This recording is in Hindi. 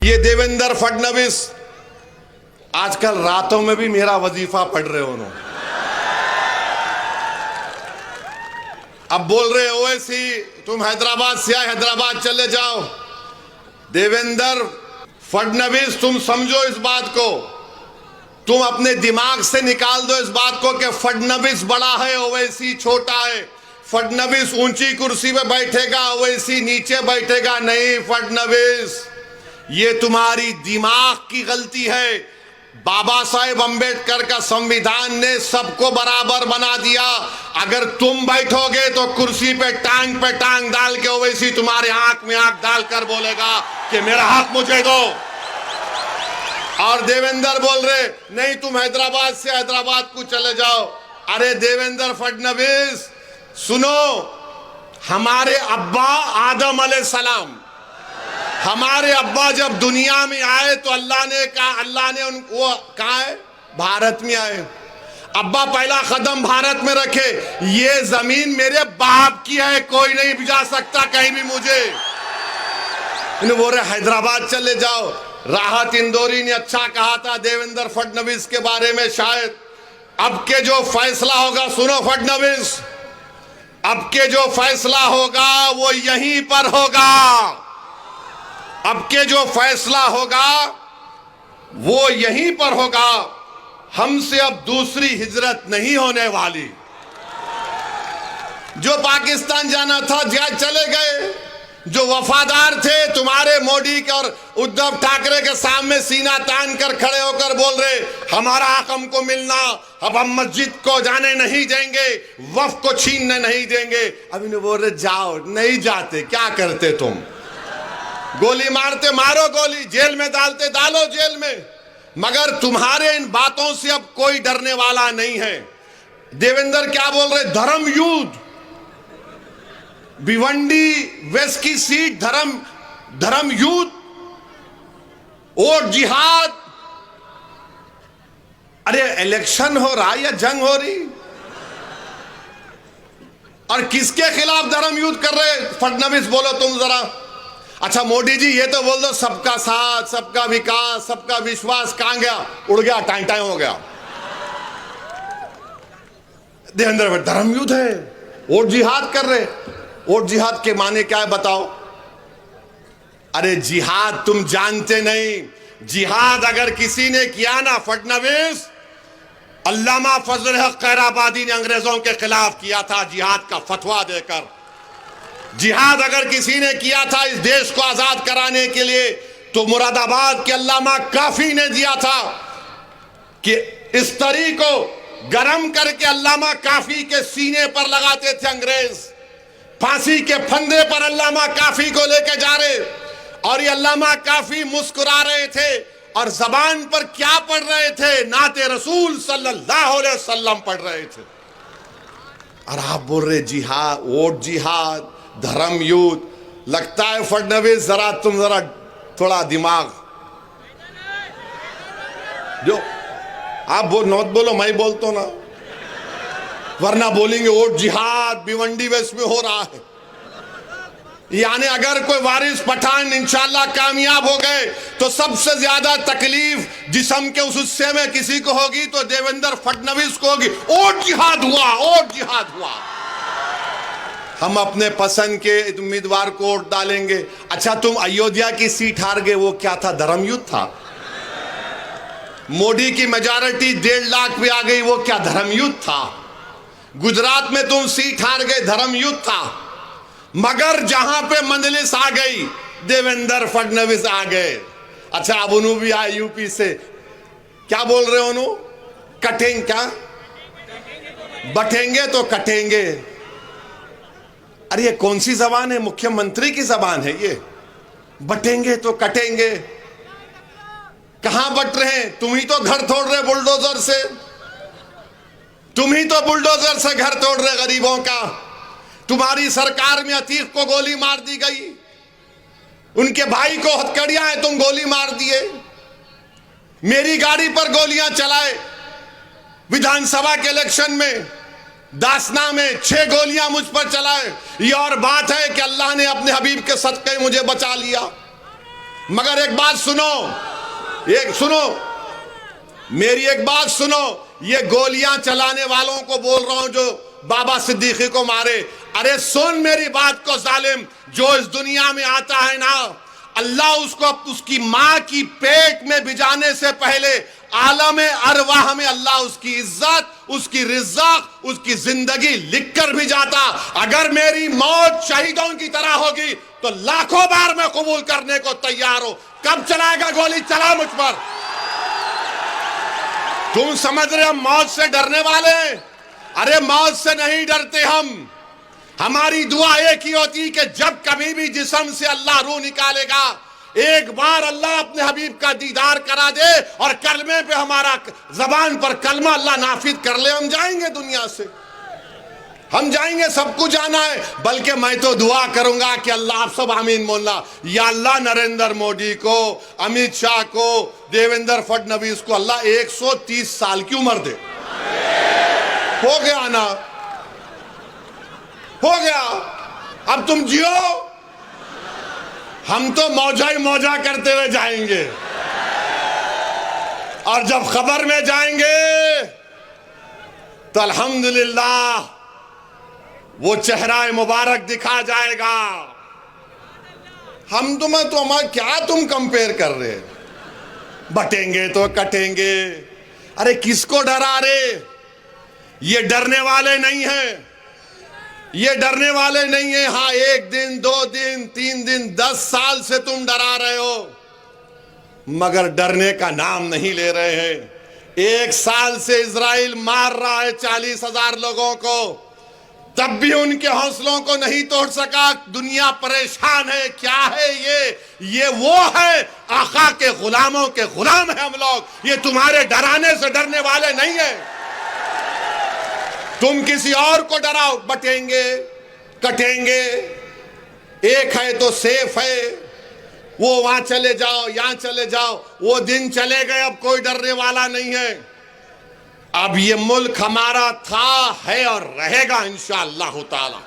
ये देवेंद्र फडणवीस आजकल रातों में भी मेरा वजीफा पढ़ रहे हो उन्होंने। अब बोल रहे ओवैसी तुम हैदराबाद से आए, हैदराबाद चले जाओ। देवेंद्र फडणवीस तुम समझो इस बात को, तुम अपने दिमाग से निकाल दो इस बात को कि फडणवीस बड़ा है ओवैसी छोटा है। फडणवीस ऊंची कुर्सी पे बैठेगा, ओवैसी नीचे बैठेगा। नहीं फडणवीस, ये तुम्हारी दिमाग की गलती है। बाबा साहेब अंबेडकर का संविधान ने सबको बराबर बना दिया। अगर तुम बैठोगे तो कुर्सी पे टांग डाल के ओवैसी तुम्हारे आंख में आंख डालकर बोलेगा कि मेरा हक मुझे दो। और देवेंद्र बोल रहे नहीं तुम हैदराबाद से हैदराबाद को चले जाओ। अरे देवेंद्र फडणवीस सुनो, हमारे अब्बा आदम अलैहिस्सलाम, हमारे अब्बा जब दुनिया में आए तो अल्लाह ने उनको कहा है भारत में आए। अब्बा पहला कदम भारत में रखे। ये जमीन मेरे बाप की है, कोई नहीं भिजा सकता कहीं भी मुझे। इन्हें बोल रहे हैदराबाद चले जाओ। राहत इंदौरी ने अच्छा कहा था देवेंद्र फडणवीस के बारे में, शायद अब के जो फैसला होगा, सुनो फडणवीस, अब के जो फैसला होगा वो यहीं पर होगा। अब के जो फैसला होगा वो यहीं पर होगा। हमसे अब दूसरी हिजरत नहीं होने वाली। जो पाकिस्तान जाना था चले गए। जो वफादार थे तुम्हारे मोदी के और उद्धव ठाकरे के सामने सीना तान कर खड़े होकर बोल रहे हमारा हक हमको मिलना, अब हम मस्जिद को जाने नहीं देंगे, वक्फ को छीनने नहीं देंगे। अब इन्हें बोल रहे जाओ, नहीं जाते। क्या करते तुम? गोली मारते मारो गोली, जेल में डालते डालो जेल में। मगर तुम्हारे इन बातों से अब कोई डरने वाला नहीं है। देवेंद्र क्या बोल रहे? धर्म युद्ध, भिवंडी वेस्ट की सीट धर्म युद्ध और जिहाद। अरे इलेक्शन हो रहा या जंग हो रही? और किसके खिलाफ धर्म युद्ध कर रहे फडणवीस? बोलो तुम जरा। अच्छा मोदी जी ये तो बोल दो सबका साथ, सबका विकास, सबका विश्वास, कहां गया? उड़ गया, टाइम हो गया। देवेंद्र धर्म युद्ध है और जिहाद कर रहे। और जिहाद के माने क्या है बताओ? अरे जिहाद तुम जानते नहीं। जिहाद अगर किसी ने किया ना फडणवीस, अल्लामा फजल हक खैराबादी ने अंग्रेजों के खिलाफ किया था जिहाद का फतवा देकर। जिहाद अगर किसी ने किया था इस देश को आजाद कराने के लिए तो मुरादाबाद के अल्लामा काफी ने दिया था कि इस तरी को गरम करके अल्लामा काफी के सीने पर लगाते थे अंग्रेज। फांसी के फंदे पर अल्लामा काफी को लेके जा रहे और ये अल्लामा काफी मुस्कुरा रहे थे और जबान पर क्या पढ़ रहे थे? नाते रसूल सल्लल्लाहु अलैहि वसल्लम पढ़ रहे थे। और आप बोल रहे जिहाद, वोट जिहाद, धर्म युद्ध। लगता है फडणवीस तुम जरा थोड़ा दिमाग जो आप नौत बोलो, मैं बोलता हूं ना, वरना बोलेंगे वोट जिहाद भिवंडी वेस्ट में हो रहा है। यानी अगर कोई वारिस पठान इंशाल्लाह कामयाब हो गए तो सबसे ज्यादा तकलीफ जिस्म के उस हिस्से में किसी को होगी तो देवेंद्र फडणवीस को होगी। वोट जिहाद हुआ, वोट जिहाद हुआ। हम अपने पसंद के उम्मीदवार को वोट डालेंगे। अच्छा तुम अयोध्या की सीट हार गए, वो क्या था? धर्म युद्ध था। मोदी की मेजॉरिटी 1.5 लाख पे आ गई, वो क्या? धर्म युद्ध था। गुजरात में तुम सीट हार गए, धर्म युद्ध था। मगर जहां पे मंजलिस आ गई देवेंद्र फडणवीस आ गए। अच्छा अब उन्हों भी आए यूपी से, क्या बोल रहे हो? कटेंगे क्या? बटेंगे तो कटेंगे। अरे ये कौन सी जबान है? मुख्यमंत्री की जबान है ये। बटेंगे तो कटेंगे। कहां बट रहे हैं? तुम ही तो घर तोड़ रहे बुलडोजर से। तुम ही तो बुलडोजर से घर तोड़ रहे गरीबों का। तुम्हारी सरकार में अतीक को गोली मार दी गई, उनके भाई को हथकड़ियां हैं, तुम गोली मार दिए। मेरी गाड़ी पर गोलियां चलाए विधानसभा के इलेक्शन में। दासना में 6 गोलियां मुझ पर चलाए। ये और बात है कि अल्लाह ने अपने हबीब के सदक़े मुझे बचा लिया। मगर एक बात सुनो, मेरी एक बात सुनो, ये गोलियां चलाने वालों को बोल रहा हूं जो बाबा सिद्दीकी को मारे। अरे सुन मेरी बात को जालिम, जो इस दुनिया में आता है ना, अल्लाह उसको उसकी मां की पेट में भिजाने से पहले आलम अरवाह में अल्लाह उसकी इज्जत, उसकी रिज़्क़, उसकी जिंदगी लिख कर भी जाता। अगर मेरी मौत शहीदों की तरह होगी तो लाखों बार मैं कबूल करने को तैयार हूं। कब चलाएगा गोली? चला मुझ पर। तुम समझ रहे हम मौत से डरने वाले? अरे मौत से नहीं डरते हम। हमारी दुआ एक ही होती कि जब कभी भी जिस्म से अल्लाह रूह निकालेगा, एक बार अल्लाह अपने हबीब का दीदार करा दे और कलमे पे हमारा जबान पर कलमा अल्लाह नाफिज कर ले, हम जाएंगे दुनिया से, हम जाएंगे, सबको जाना है। बल्कि मैं तो दुआ करूंगा कि अल्लाह, आप सब आमीन बोलना, या अल्लाह नरेंद्र मोदी को, अमित शाह को, देवेंद्र फडणवीस को अल्लाह 130 साल की उम्र दे। हो गया ना, हो गया, अब तुम जियो, हम तो मौजा ही मौजा करते हुए जाएंगे। और जब खबर में जाएंगे तो अल्हम्दुलिल्लाह वो चेहरा मुबारक दिखा जाएगा। हम तुम्हें तो हमारा क्या तुम कंपेयर कर रहे? बटेंगे तो कटेंगे। अरे किसको डरा रे? ये डरने वाले नहीं हैं, ये डरने वाले नहीं है। हाँ, 1 दिन 2 दिन 3 दिन 10 साल से तुम डरा रहे हो, मगर डरने का नाम नहीं ले रहे हैं। 1 साल से इजराइल मार रहा है 40,000 लोगों को, तब भी उनके हौसलों को नहीं तोड़ सका। दुनिया परेशान है। क्या है ये वो है, आका के गुलामों के गुलाम है हम लोग। ये तुम्हारे डराने से डरने वाले नहीं है। तुम किसी और को डराओ, बटेंगे कटेंगे। एक है तो सेफ है, वो वहां चले जाओ, यहां चले जाओ, वो दिन चले गए, अब कोई डरने वाला नहीं है। अब ये मुल्क हमारा था, है और रहेगा इंशाअल्लाह ताला।